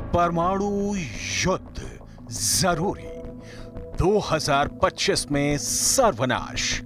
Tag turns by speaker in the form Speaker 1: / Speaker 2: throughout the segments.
Speaker 1: परमाणु युद्ध जरूरी, 2025 में सर्वनाश।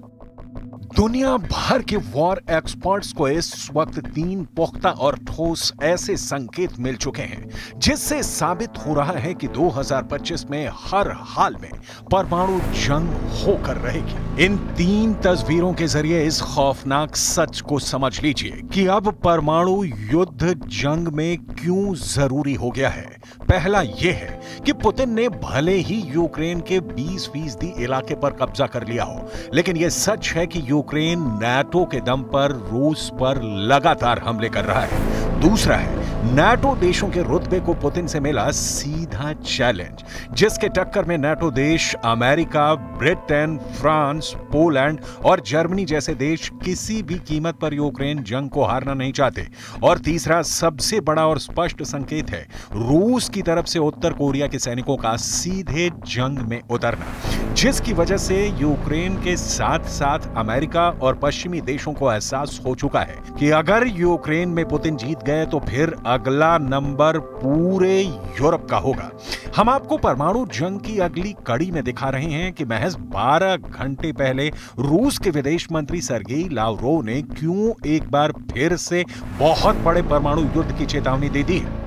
Speaker 1: दुनिया भर के वॉर एक्सपर्ट्स को इस वक्त 3 पुख्ता और ठोस ऐसे संकेत मिल चुके हैं जिससे साबित हो रहा है कि 2025 में हर हाल में परमाणु जंग होकर रहेगी। इन 3 तस्वीरों के जरिए इस खौफनाक सच को समझ लीजिए कि अब परमाणु युद्ध जंग में क्यों जरूरी हो गया है। पहला यह है कि पुतिन ने भले ही यूक्रेन के 20% इलाके पर कब्जा कर लिया हो, लेकिन यह सच है कि यूक्रेन नाटो के दम पर रूस पर लगातार हमले कर रहा है। दूसरा है, नाटो देशों के रुतबे को पुतिन से मिला सीधा चैलेंज, जिसके टक्कर में नाटो देश अमेरिका, ब्रिटेन, फ्रांस, पोलैंड और जर्मनी जैसे देश किसी भी कीमत पर यूक्रेन जंग को हारना नहीं चाहते। और तीसरा सबसे बड़ा और स्पष्ट संकेत है रूस की तरफ से उत्तर कोरिया के सैनिकों का सीधे जंग में उतरना, जिसकी वजह से यूक्रेन के साथ साथ अमेरिका और पश्चिमी देशों को एहसास हो चुका है कि अगर यूक्रेन में पुतिन जीत गए तो फिर अगला नंबर पूरे यूरोप का होगा। हम आपको परमाणु जंग की अगली कड़ी में दिखा रहे हैं कि महज 12 घंटे पहले रूस के विदेश मंत्री सर्गेई लावरोव ने क्यों एक बार फिर से बहुत बड़े परमाणु युद्ध की चेतावनी दे दी है।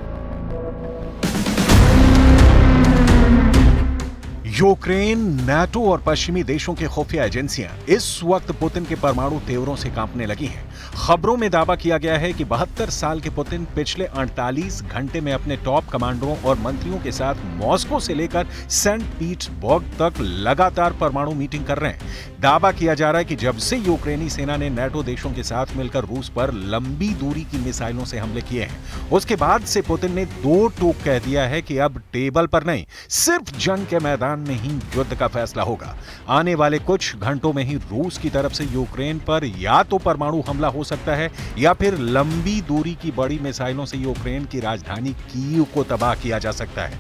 Speaker 1: यूक्रेन, नाटो और पश्चिमी देशों की खुफिया एजेंसियां इस वक्त पुतिन के परमाणु तेवरों से कांपने लगी हैं। खबरों में दावा किया गया है कि 72 साल के पुतिन पिछले 48 घंटे में अपने टॉप कमांडरों और मंत्रियों के साथ मॉस्को से लेकर सेंट पीटर्सबर्ग तक लगातार परमाणु मीटिंग कर रहे हैं। दावा किया जा रहा है कि जब से यूक्रेनी सेना ने नाटो देशों के साथ मिलकर रूस पर लंबी दूरी की मिसाइलों से हमले किए हैं, उसके बाद से पुतिन ने 2 टूक कह दिया है कि अब टेबल पर नहीं, सिर्फ जंग के मैदान में ही युद्ध का फैसला होगा। आने वाले कुछ घंटों में ही रूस की तरफ से यूक्रेन पर या तो परमाणु हमला हो सकता है या फिर लंबी दूरी की बड़ी मिसाइलों से यूक्रेन की राजधानी कीव को तबाह किया जा सकता है।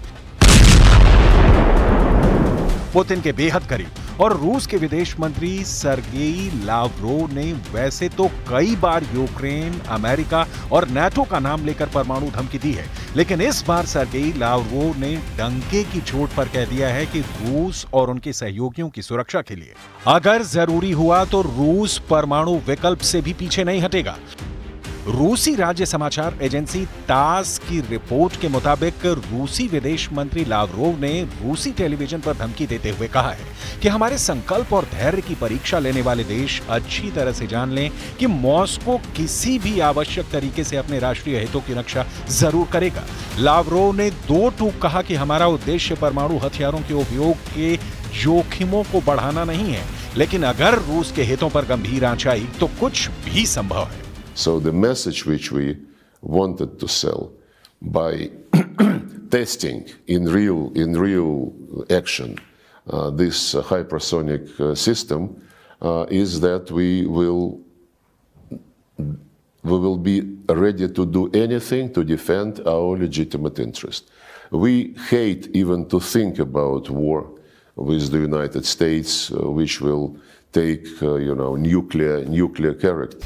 Speaker 1: पुतिन के बेहद करीब और रूस के विदेश मंत्री सर्गेई लावरोव ने वैसे तो कई बार यूक्रेन, अमेरिका और नाटो का नाम लेकर परमाणु धमकी दी है, लेकिन इस बार सर्गेई लावरोव ने डंके की चोट पर कह दिया है कि रूस और उनके सहयोगियों की सुरक्षा के लिए अगर जरूरी हुआ तो रूस परमाणु विकल्प से भी पीछे नहीं हटेगा। रूसी राज्य समाचार एजेंसी तास की रिपोर्ट के मुताबिक रूसी विदेश मंत्री लावरोव ने रूसी टेलीविजन पर धमकी देते हुए कहा है कि हमारे संकल्प और धैर्य की परीक्षा लेने वाले देश अच्छी तरह से जान लें कि मॉस्को किसी भी आवश्यक तरीके से अपने राष्ट्रीय हितों की रक्षा जरूर करेगा। लावरोव ने 2 टूक कहा कि हमारा उद्देश्य परमाणु हथियारों के उपयोग के जोखिमों को बढ़ाना नहीं है, लेकिन अगर रूस के हितों पर गंभीर आंच आई तो कुछ भी संभव है।
Speaker 2: So the message which we wanted to sell by testing in real action this hypersonic system is that we will be ready to do anything to defend our legitimate interest. We hate even to think about war with the United States, which will take nuclear character.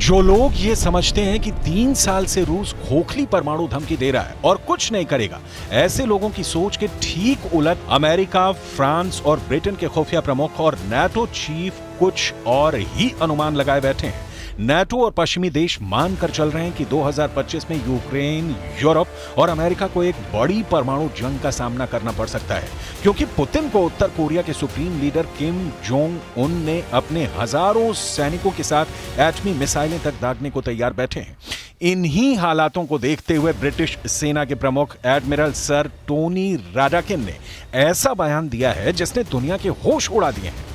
Speaker 1: जो लोग ये समझते हैं कि 3 साल से रूस खोखली परमाणु धमकी दे रहा है और कुछ नहीं करेगा, ऐसे लोगों की सोच के ठीक उलट अमेरिका, फ्रांस और ब्रिटेन के खुफिया प्रमुख और नाटो चीफ कुछ और ही अनुमान लगाए बैठे हैं। नाटो और पश्चिमी देश मानकर चल रहे हैं कि 2025 में यूक्रेन, यूरोप और अमेरिका को एक बड़ी परमाणु जंग का सामना करना पड़ सकता है, क्योंकि पुतिन को उत्तर कोरिया के supreme leader Kim Jong Un ने अपने हजारों सैनिकों के साथ एटमी मिसाइलें तक दागने को तैयार बैठे हैं। इन्हीं हालातों को देखते हुए ब्रिटिश सेना के प्रमुख एडमिरल सर टोनी राडाकिन ने ऐसा बयान दिया है जिसने दुनिया के होश उड़ा दिए हैं।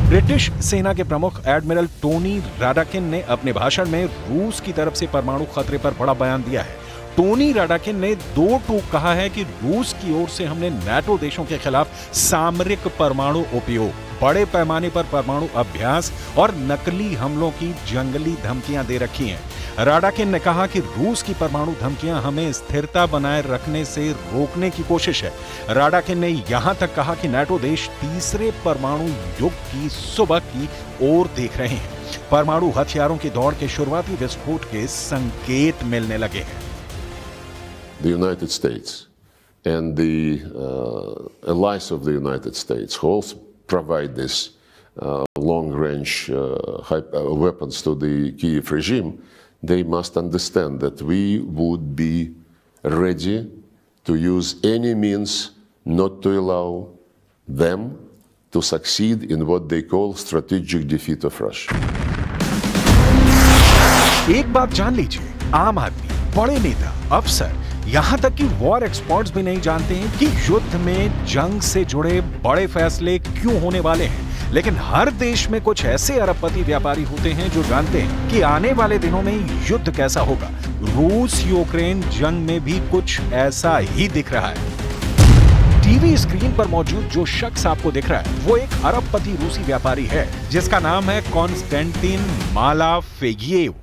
Speaker 1: ब्रिटिश सेना के प्रमुख एडमिरल टोनी राडाकिन ने अपने भाषण में रूस की तरफ से परमाणु खतरे पर बड़ा बयान दिया है। टोनी राडाकिन ने 2 टूक कहा है कि रूस की ओर से हमने नाटो देशों के खिलाफ सामरिक परमाणु उपयोग, बड़े पैमाने पर परमाणु अभ्यास और नकली हमलों की जंगली धमकियां दे रखी हैं। राडाकिन ने कहा कि रूस की परमाणु धमकियां हमें स्थिरता बनाए रखने से रोकने की कोशिश है। राडाकिन ने यहां तक कहा कि नाटो देश तीसरे परमाणु युग की सुबह की ओर देख रहे हैं। परमाणु हथियारों की दौड़ के शुरुआती विस्फोट के संकेत मिलने लगे हैं।
Speaker 2: The United States and the allies of the United States who also provide this long-range weapons to the Kyiv regime, they must understand that we would be ready to use any means not to allow them to succeed in what they call strategic defeat of Russia.
Speaker 1: एक बात जान लीजिए, आम आदमी, बड़े नेता, अफसर, यहां तक कि वॉर एक्सपर्ट्स भी नहीं जानते हैं कि युद्ध में जंग से जुड़े बड़े फैसले क्यों होने वाले हैं। लेकिन हर देश में कुछ ऐसे अरबपति व्यापारी होते हैं जो जानते हैं कि आने वाले दिनों में युद्ध कैसा होगा। रूस यूक्रेन जंग में भी कुछ ऐसा ही दिख रहा है। टीवी स्क्रीन पर मौजूद जो शख्स आपको दिख रहा है वो एक अरबपति रूसी व्यापारी है जिसका नाम है कॉन्स्टेंटिन मालाफेयेव।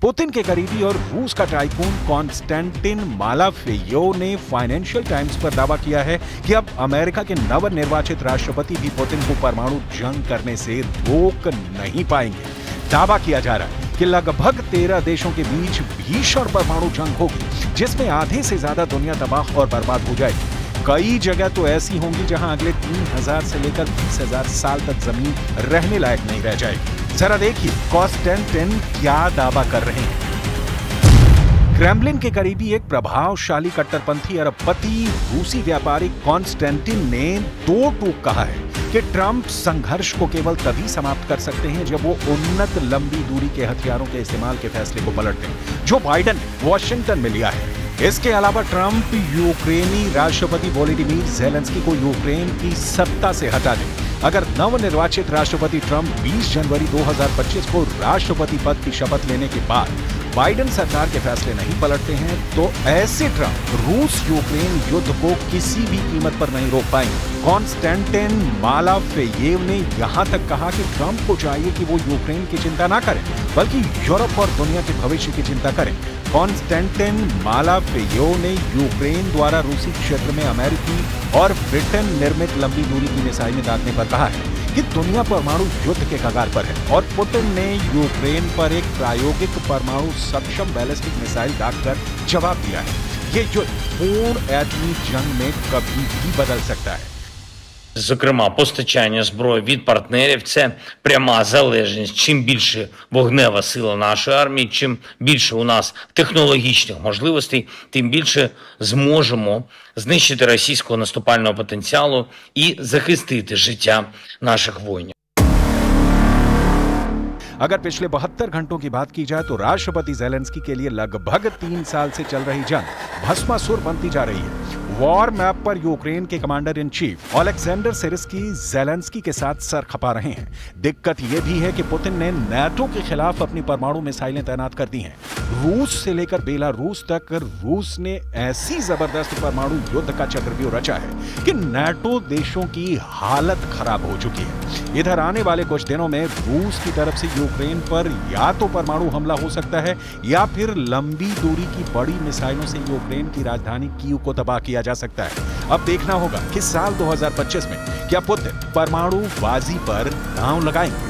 Speaker 1: पुतिन के करीबी और रूस का टाइकून कॉन्स्टेंटिन मालाफेयेव ने फाइनेंशियल टाइम्स पर दावा किया है कि अब अमेरिका के नवनिर्वाचित राष्ट्रपति भी पुतिन को परमाणु जंग करने से रोक नहीं पाएंगे। दावा किया जा रहा है कि लगभग 13 देशों के बीच भीषण परमाणु जंग होगी जिसमें आधे से ज्यादा दुनिया तबाह और बर्बाद हो जाएगी। कई जगह तो ऐसी होंगी जहां अगले 3000 से लेकर 20,000 साल तक जमीन रहने लायक नहीं रह जाएगी। जरा देखिए कॉन्स्टेंटिन क्या दावा कर रहे हैं। क्रेमलिन के करीबी एक प्रभावशाली कट्टरपंथी अरबपति रूसी व्यापारी कॉन्स्टेंटिन ने दो टूक कहा है कि ट्रंप संघर्ष को केवल तभी समाप्त कर सकते हैं जब वो उन्नत लंबी दूरी के हथियारों के इस्तेमाल के फैसले को पलट दें जो बाइडेन ने वॉशिंगटन में लिया है। इसके अलावा ट्रंप यूक्रेनी राष्ट्रपति वोलोदिमीर ज़ेलेंस्की को यूक्रेन की सत्ता से हटा दें। अगर नवनिर्वाचित राष्ट्रपति ट्रंप 20 जनवरी 2025 को राष्ट्रपति पद की शपथ लेने के बाद बाइडेन सरकार के फैसले नहीं पलटते हैं तो ऐसे ट्रंप रूस यूक्रेन युद्ध को किसी भी कीमत पर नहीं रोक पाएंगे। कॉन्स्टेंटिन मालाफेयेव ने यहां तक कहा कि ट्रंप को चाहिए कि वो यूक्रेन की चिंता ना करें बल्कि यूरोप और दुनिया के भविष्य की चिंता करें। कॉन्स्टेंटिन मालाफेयेव ने यूक्रेन द्वारा रूसी क्षेत्र में अमेरिकी और ब्रिटेन निर्मित लंबी दूरी की मिसाइलें दागने पर कहा है कि दुनिया परमाणु युद्ध के कगार पर है और पुतिन ने यूक्रेन पर एक प्रायोगिक परमाणु सक्षम बैलिस्टिक मिसाइल दागकर जवाब दिया है। ये युद्ध पूर्ण एटमी जंग में कभी भी बदल सकता है।
Speaker 3: Зокрема, постачання зброї від партнерів – це пряма залежність. Чим більше вогнева сила нашої армії, чим більше у нас технологічних можливостей, тим більше зможемо знищити російського наступального потенціалу і захистити життя наших воїнів.
Speaker 1: अगर पिछले 72 घंटों की बात की जाए तो राष्ट्रपति ज़ेलेंस्की के लिए लगभग 3 साल से चल रही जंग भस्मासुर बनती जा रही है। वॉर मैप पर यूक्रेन के कमांडर इन चीफ ओलेक्जेंडर सिरिस्की ज़ेलेंस्की के साथ सर खपा रहे हैं। दिक्कत यह भी है कि पुतिन ने नाटो के खिलाफ अपनी परमाणु मिसाइलें तैनात कर दी हैं। रूस से लेकर बेलारूस तक रूस ने ऐसी जबरदस्त परमाणु युद्ध का चक्रव्यूह रचा है कि नाटो देशों की हालत खराब हो चुकी है। इधर आने वाले कुछ दिनों में रूस की तरफ से यूक्रेन पर या तो परमाणु हमला हो सकता है या फिर लंबी दूरी की बड़ी मिसाइलों से यूक्रेन की राजधानी कीव को तबाह किया जा सकता है। अब देखना होगा कि साल 2025 में क्या पुतिन परमाणु बाजी पर दांव लगाएंगे।